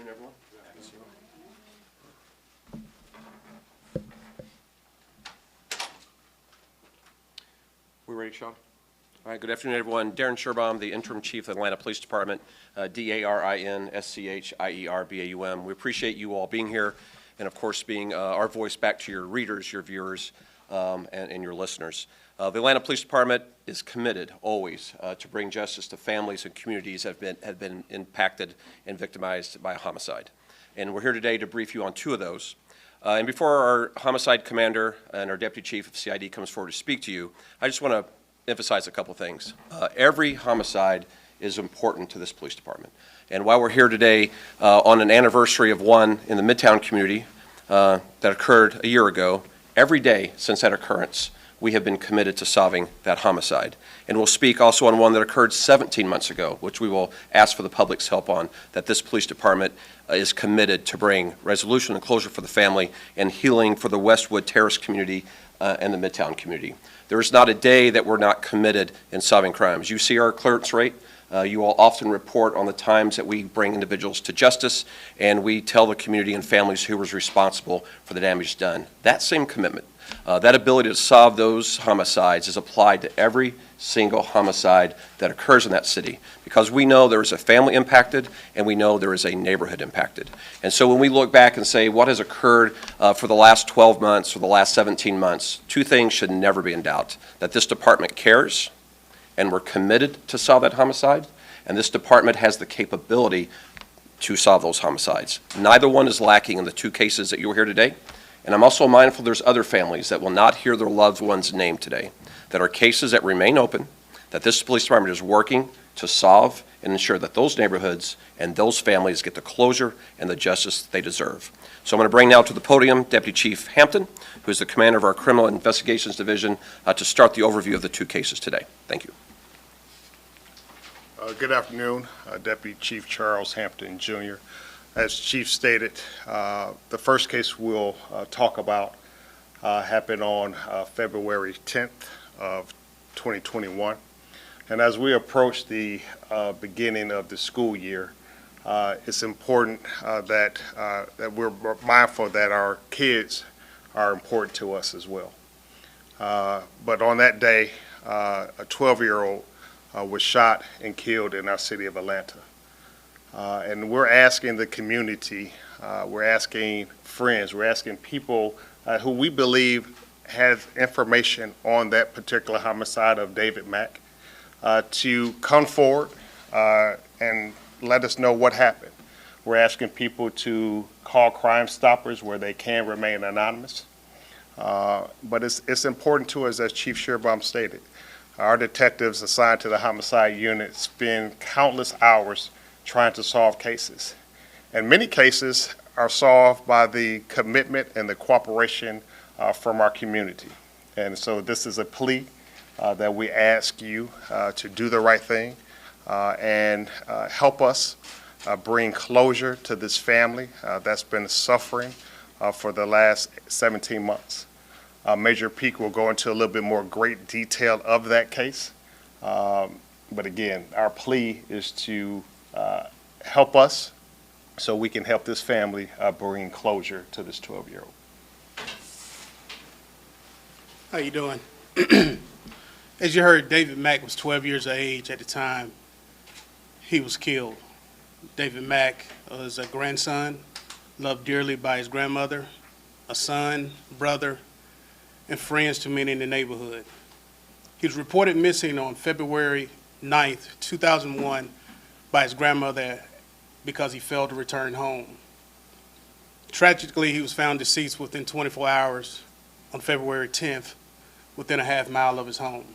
afternoon, everyone. We ready, Sean? All right, good afternoon, everyone. Darren Sherbaum, the Interim Chief of the Atlanta Police Department, D-A-R-I-N-S-C-H-I-E-R-B-A-U-M. We appreciate you all being here and, of course, being our voice back to your readers, your viewers, and your listeners. The Atlanta Police Department is committed always to bring justice to families and communities that have been impacted and victimized by a homicide. And we're here today to brief you on two of those. And before our homicide commander and our deputy chief of CID comes forward to speak to you, I just want to emphasize a couple things. Every homicide is important to this police department. And while we're here today on an anniversary of one in the Midtown community that occurred a year ago, every day since that occurrence, we have been committed to solving that homicide. And we'll speak also on one that occurred 17 months ago, which we will ask for the public's help on, that this police department is committed to bring resolution and closure for the family and healing for the Westwood Terrace community and the Midtown community. There is not a day that we're not committed in solving crimes. You see our clearance rate. You all often report on the times that we bring individuals to justice, and we tell the community and families who was responsible for the damage done. That same commitment, that ability to solve those homicides is applied to every single homicide that occurs in that city, because we know there is a family impacted and we know there is a neighborhood impacted. And so when we look back and say what has occurred for the last 12 months or the last 17 months, two things should never be in doubt: that this department cares and we're committed to solve that homicide, and this department has the capability to solve those homicides. Neither one is lacking in the two cases that you will hear today. And I'm also mindful there's other families that will not hear their loved one's name today, that are cases that remain open, that this police department is working to solve and ensure that those neighborhoods and those families get the closure and the justice they deserve. So I'm going to bring now to the podium Deputy Chief Hampton, who is the commander of our Criminal Investigations Division, to start the overview of the two cases today. Thank you. Good afternoon, Deputy Chief Charles Hampton, Jr. As Chief stated, the first case we'll talk about happened on February 10th of 2021. And as we approach the beginning of the school year, it's important that we're mindful that our kids are important to us as well. But on that day, a 12-year-old was shot and killed in our city of Atlanta. And we're asking the community, we're asking friends, we're asking people who we believe has information on that particular homicide of David Mack to come forward and let us know what happened. We're asking people to call Crime Stoppers where they can remain anonymous. But it's important to us, as Chief Sherbaum stated. Our detectives assigned to the homicide unit spend countless hours trying to solve cases. And many cases are solved by the commitment and the cooperation from our community. And so this is a plea that we ask you to do the right thing and help us bring closure to this family that's been suffering for the last 17 months. Major Peak will go into a little bit more great detail of that case. But again, our plea is to help us so we can help this family bring closure to this 12-year-old. How you doing? As you heard, David Mack was 12 years of age at the time he was killed. David Mack was a grandson, loved dearly by his grandmother, a son, brother, and friends to many in the neighborhood. He was reported missing on February 9th, 2001 by his grandmother because he failed to return home. Tragically, he was found deceased within 24 hours on February 10th, within a half mile of his home.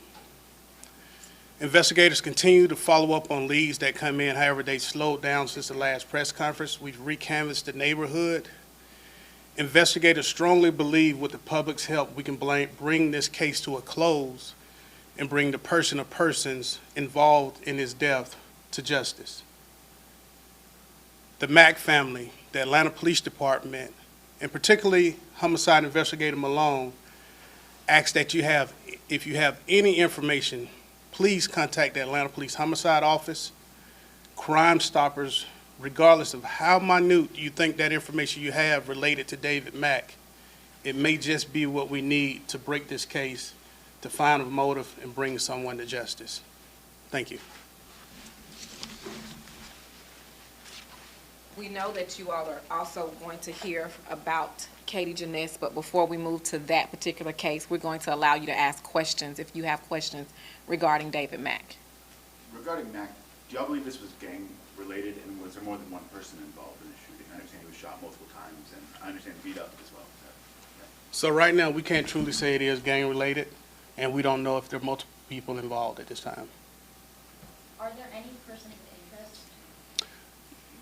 Investigators continue to follow up on leads that come in. However, they slowed down since the last press conference. We've recanvassed the neighborhood. Investigators strongly believe with the public's help we can bring this case to a close and bring the person or persons involved in his death to justice. The Mack family, the Atlanta Police Department, and particularly Homicide Investigator Malone, asks that if you have any information, please contact the Atlanta Police Homicide Office, Crime Stoppers, regardless of how minute you think that information you have related to David Mack, it may just be what we need to break this case, to find a motive and bring someone to justice. Thank you. We know that you all are also going to hear about Katie Janness, but before we move to that particular case, we're going to allow you to ask questions if you have questions regarding David Mack. Regarding Mack, do y'all believe this was gang-related, and was there more than one person involved in the shooting? I understand he was shot multiple times, and I understand beat up as well. So right now, we can't truly say it is gang-related, and we don't know if there are multiple people involved at this time. Are there any persons of interest?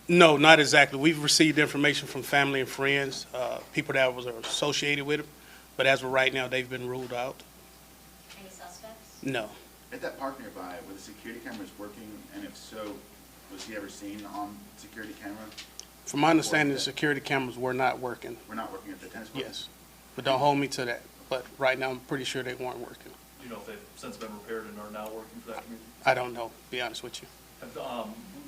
No, not exactly. We've received information from family and friends, people that was associated with him, but as of right now, they've been ruled out. Any suspects? No. At that park nearby, were the security cameras working, and if so, was he ever seen on security camera? From my understanding, the security cameras were not working. We're not working at the tennis court? Yes, but don't hold me to that. But right now, I'm pretty sure they weren't working. Do you know if they've since been repaired and are now working for that community? I don't know, to be honest with you.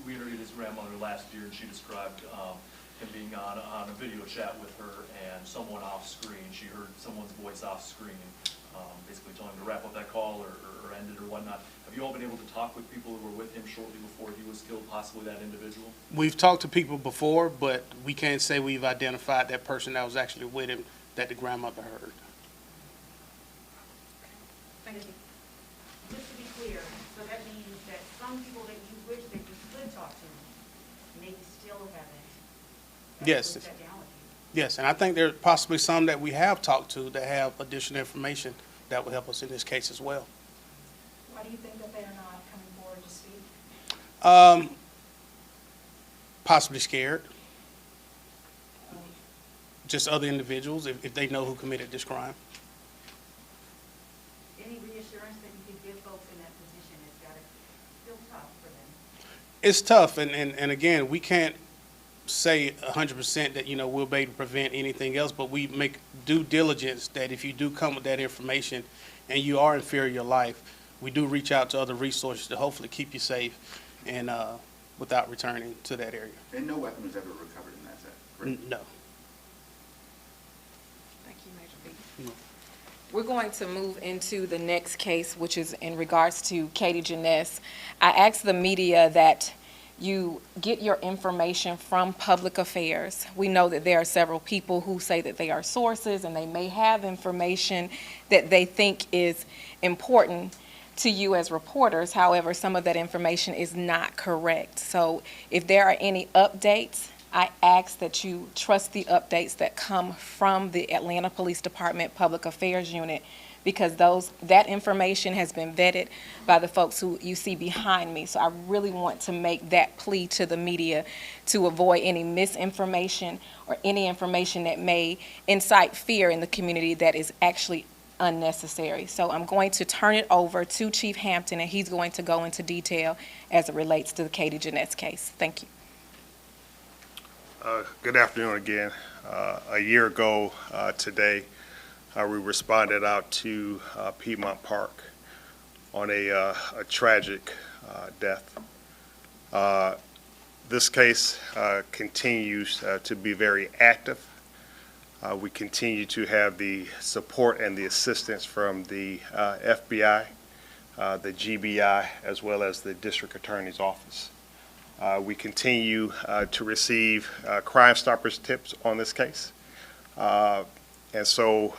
We interviewed his grandmother last year, and she described him being on a video chat with her and someone off screen. She heard someone's voice off screen, basically telling him to wrap up that call or end it or whatnot. Have you all been able to talk with people who were with him shortly before he was killed, possibly that individual? We've talked to people before, but we can't say we've identified that person that was actually with him that the grandmother heard. Thank you. Just to be clear, so that means that some people that you wish that you could talk to, maybe still haven't. Yes. Sat down with you. Yes, and I think there are possibly some that we have talked to that have additional information that will help us in this case as well. Why do you think that they are not coming forward to speak? Possibly scared. Just other individuals, if they know who committed this crime. Any reassurance that you could give folks in that position? It's got to feel tough for them. It's tough, and again, we can't say 100% that, we'll be able to prevent anything else, but we make due diligence that if you do come with that information and you are in fear of your life, we do reach out to other resources to hopefully keep you safe and without returning to that area. And no weapon was ever recovered in that set, correct? No. Thank you, Major B. We're going to move into the next case, which is in regards to Katie Janness. I asked the media that you get your information from public affairs. We know that there are several people who say that they are sources and they may have information that they think is important to you as reporters. However, some of that information is not correct. So if there are any updates, I ask that you trust the updates that come from the Atlanta Police Department Public Affairs Unit, because that information has been vetted by the folks who you see behind me. So I really want to make that plea to the media to avoid any misinformation or any information that may incite fear in the community that is actually unnecessary. So I'm going to turn it over to Chief Hampton, and he's going to go into detail as it relates to the Katie Janness case. Thank you. Good afternoon again. A year ago today, we responded out to Piedmont Park on a tragic death. This case continues to be very active. We continue to have the support and the assistance from the FBI, the GBI, as well as the District Attorney's Office. We continue to receive Crime Stoppers tips on this case. And so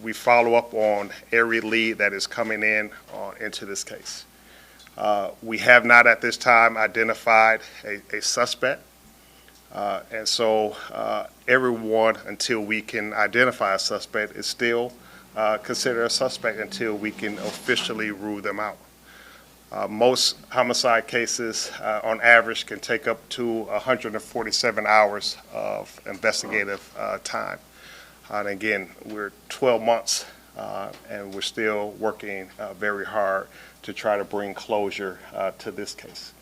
we follow up on every lead that is coming in into this case. We have not at this time identified a suspect. And so everyone, until we can identify a suspect, is still considered a suspect until we can officially rule them out. Most homicide cases, on average, can take up to 147 hours of investigative time. And again, we're 12 months, and we're still working very hard to try to bring closure to this case.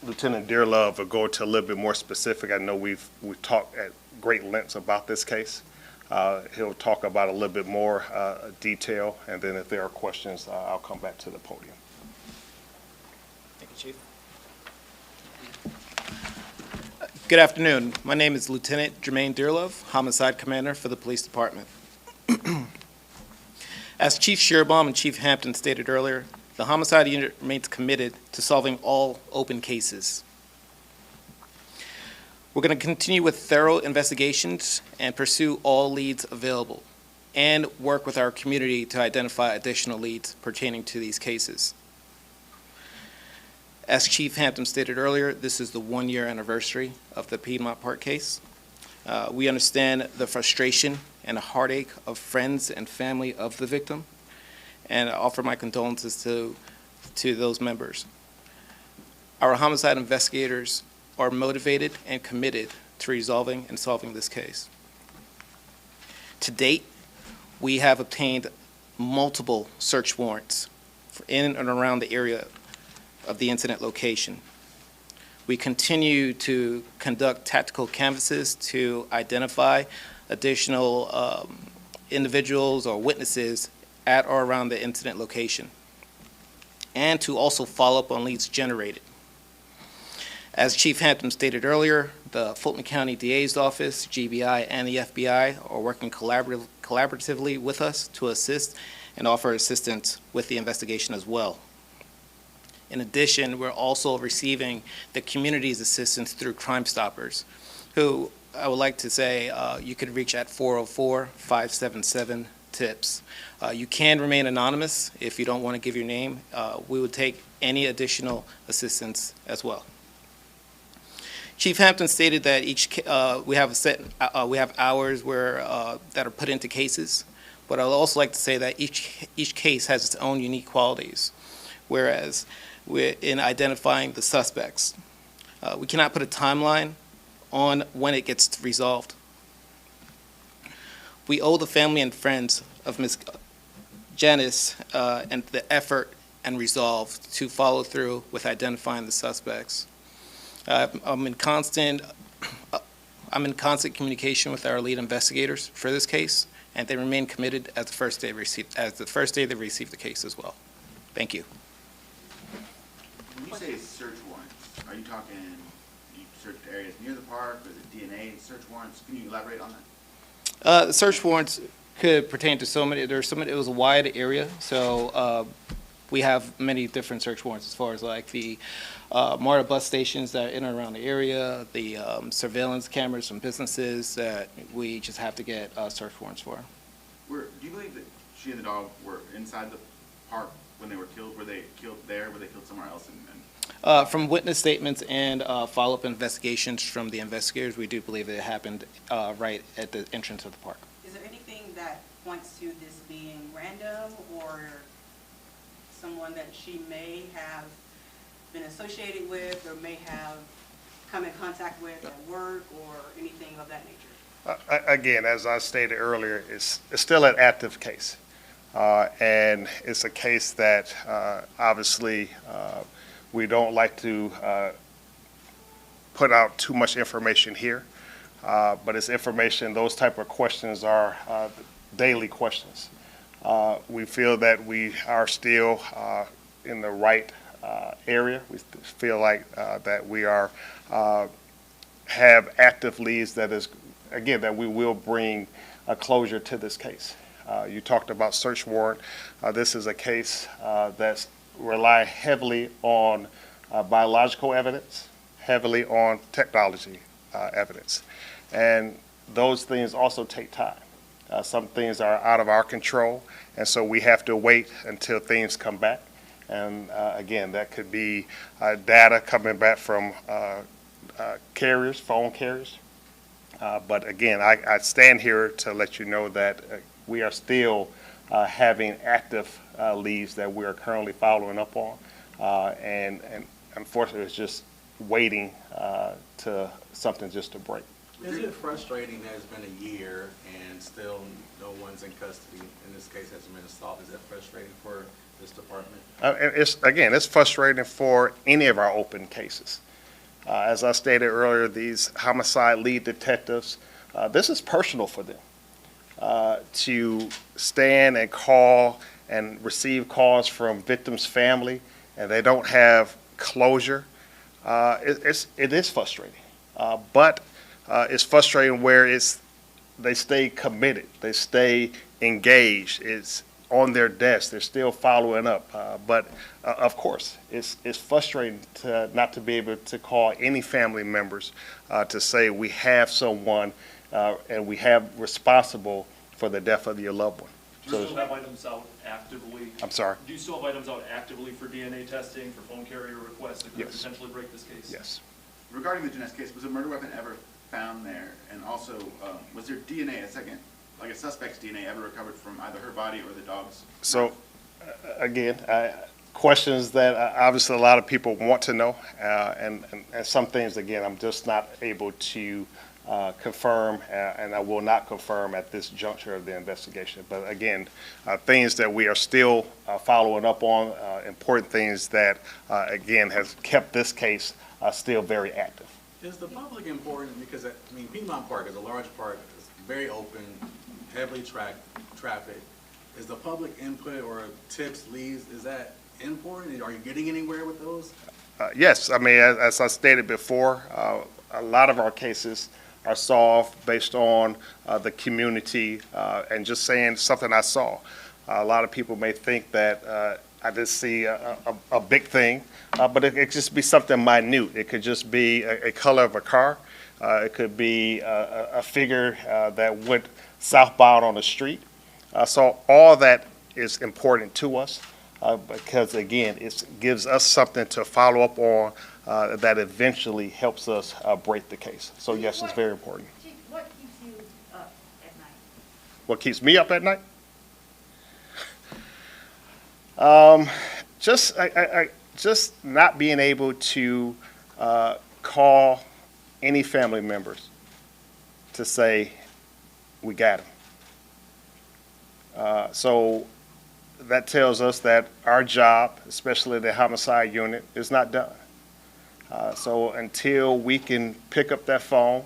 Lieutenant Dearlove will go to a little bit more specific. I know we've talked at great lengths about this case. He'll talk about a little bit more detail, and then if there are questions, I'll come back to the podium. Thank you, Chief. Good afternoon. My name is Lieutenant Jermaine Dearlove, Homicide Commander for the Police Department. As Chief Shearbaum and Chief Hampton stated earlier, the Homicide Unit remains committed to solving all open cases. We're going to continue with thorough investigations and pursue all leads available, and work with our community to identify additional leads pertaining to these cases. As Chief Hampton stated earlier, this is the one-year anniversary of the Piedmont Park case. We understand the frustration and the heartache of friends and family of the victim, and I offer my condolences to those members. Our homicide investigators are motivated and committed to resolving and solving this case. To date, we have obtained multiple search warrants in and around the area of the incident location. We continue to conduct tactical canvasses to identify additional individuals or witnesses at or around the incident location, and to also follow up on leads generated. As Chief Hampton stated earlier, the Fulton County DA's office, GBI, and the FBI are working collaboratively with us to assist and offer assistance with the investigation as well. In addition, we're also receiving the community's assistance through Crime Stoppers, who I would like to say you could reach at 404-577-TIPS. You can remain anonymous if you don't want to give your name. We would take any additional assistance as well. Chief Hampton stated that we have hours that are put into cases, but I would also like to say that each case has its own unique qualities, whereas we're in identifying the suspects. We cannot put a timeline on when it gets resolved. We owe the family and friends of Ms. Janness and the effort and resolve to follow through with identifying the suspects. I'm in constant communication with our lead investigators for this case, and they remain committed as the first day they received the case as well. Thank you. When you say search warrants, are you talking, you searched areas near the park, or is it DNA search warrants? Can you elaborate on that? The search warrants could pertain to so many, it was a wide area, so we have many different search warrants as far as like the MARTA bus stations that are in and around the area, the surveillance cameras from businesses that we just have to get search warrants for. Do you believe that she and the dog were inside the park when they were killed? Were they killed there? Were they killed somewhere else? From witness statements and follow-up investigations from the investigators, we do believe it happened right at the entrance of the park. Is there anything that points to this being random or someone that she may have been associated with or may have come in contact with at work or anything of that nature? Again, as I stated earlier, it's still an active case. And it's a case that obviously we don't like to put out too much information here, but it's information, those type of questions are daily questions. We feel that we are still in the right area. We feel like that we are have active leads that is, again, that we will bring a closure to this case. You talked about search warrant. This is a case that's rely heavily on biological evidence, heavily on technology evidence. And those things also take time. Some things are out of our control, and so we have to wait until things come back. And again, that could be data coming back from carriers, phone carriers. But again, I stand here to let you know that we are still having active leads that we are currently following up on. And unfortunately, it's just waiting to something just to break. Is it frustrating that it's been a year and still no one's in custody and this case hasn't been solved? Is that frustrating for this department? It's frustrating for any of our open cases. As I stated earlier, these homicide lead detectives, this is personal for them. To stand and call and receive calls from victims' family and they don't have closure, it is frustrating. But it's frustrating where they stay committed, they stay engaged, it's on their desk, they're still following up. But of course, it's frustrating not to be able to call any family members to say we have someone and we have responsible for the death of your loved one. Do you still have items out actively? I'm sorry? Do you still have items out actively for DNA testing, for phone carrier requests that could Yes. potentially break this case? Yes. Regarding the Janness case, was a murder weapon ever found there? And also, was there DNA, like a suspect's DNA ever recovered from either her body or the dog's? So, again, questions that obviously a lot of people want to know, and some things, again, I'm just not able to confirm, and I will not confirm at this juncture of the investigation. But again, things that we are still following up on, important things that, again, has kept this case still very active. Is the public important? Because, I mean, Piedmont Park is a large park, it's very open, heavily traffic. Is the public input or tips, leads, is that important? Are you getting anywhere with those? Yes, I mean, as I stated before, a lot of our cases are solved based on the community and just saying something I saw. A lot of people may think that I just see a big thing, but it could just be something minute. It could just be a color of a car. It could be a figure that went southbound on the street. So all that is important to us because, again, it gives us something to follow up on that eventually helps us break the case. So, yes, it's very important. Chief, what keeps you up at night? What keeps me up at night? Just not being able to call any family members to say, we got him. So that tells us that our job, especially the homicide unit, is not done. So until we can pick up that phone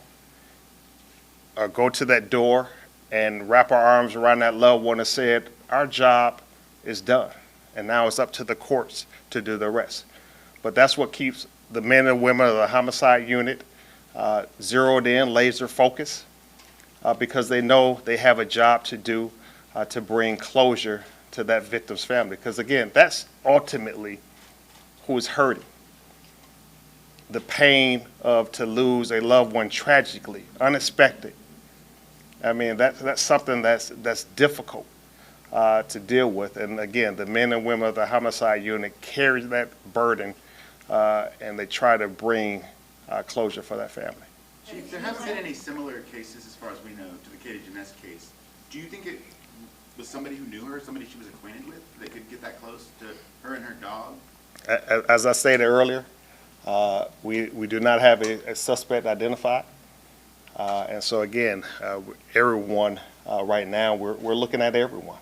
or go to that door and wrap our arms around that loved one and say, our job is done. And now it's up to the courts to do the rest. But that's what keeps the men and women of the homicide unit zeroed in, laser focused, because they know they have a job to do to bring closure to that victim's family. Because again, that's ultimately who is hurting. The pain of to lose a loved one tragically, unexpected. I mean, that's something that's difficult to deal with. And again, the men and women of the homicide unit carry that burden, and they try to bring closure for that family. Chief, there haven't been any similar cases, as far as we know, to the Katie Janness case. Do you think it was somebody who knew her, somebody she was acquainted with, that could get that close to her and her dog? As I stated earlier, we do not have a suspect identified. And so again, everyone right now, we're looking at everyone.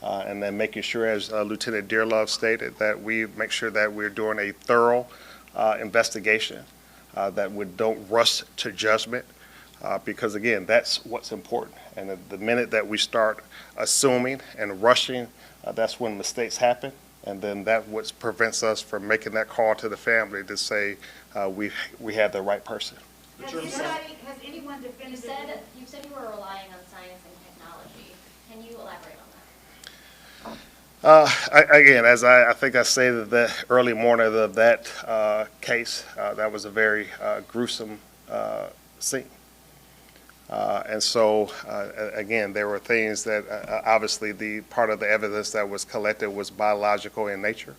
And then making sure, as Lieutenant Dearlove stated, that we make sure that we're doing a thorough investigation, that we don't rush to judgment, because again, that's what's important. And the minute that we start assuming and rushing, that's when mistakes happen. And then that what prevents us from making that call to the family to say we have the right person. Has anyone definitively? You said you were relying on science and technology. Can you elaborate on that? Again, as I think I stated that early morning of that case, that was a very gruesome scene. And so, again, there were things that obviously the part of the evidence that was collected was biological in nature.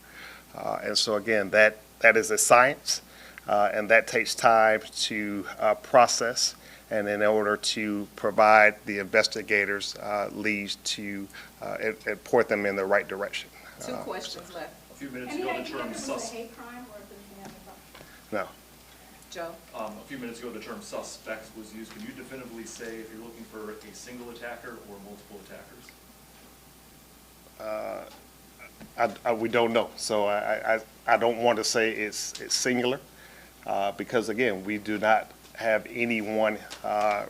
And so, again, that is a science, and that takes time to process, and in order to provide the investigators leads to and point them in the right direction. Two questions left. A few minutes Any ago, the idea term if this was a sus, hate crime or if it was an other? No. Joe? a few minutes ago, the term suspects was used. Can you definitively say if you're looking for a single attacker or multiple attackers? We don't know. So I don't want to say it's singular because, again, we do not have anyone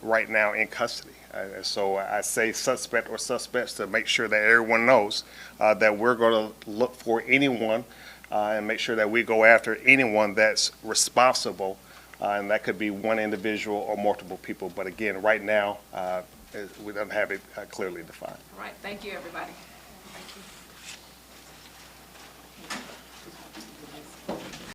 right now in custody. So I say suspect or suspects to make sure that everyone knows that we're going to look for anyone and make sure that we go after anyone that's responsible and that could be one individual or multiple people. But again, right now, we don't have it clearly defined. All right, thank you, everybody. Thank you.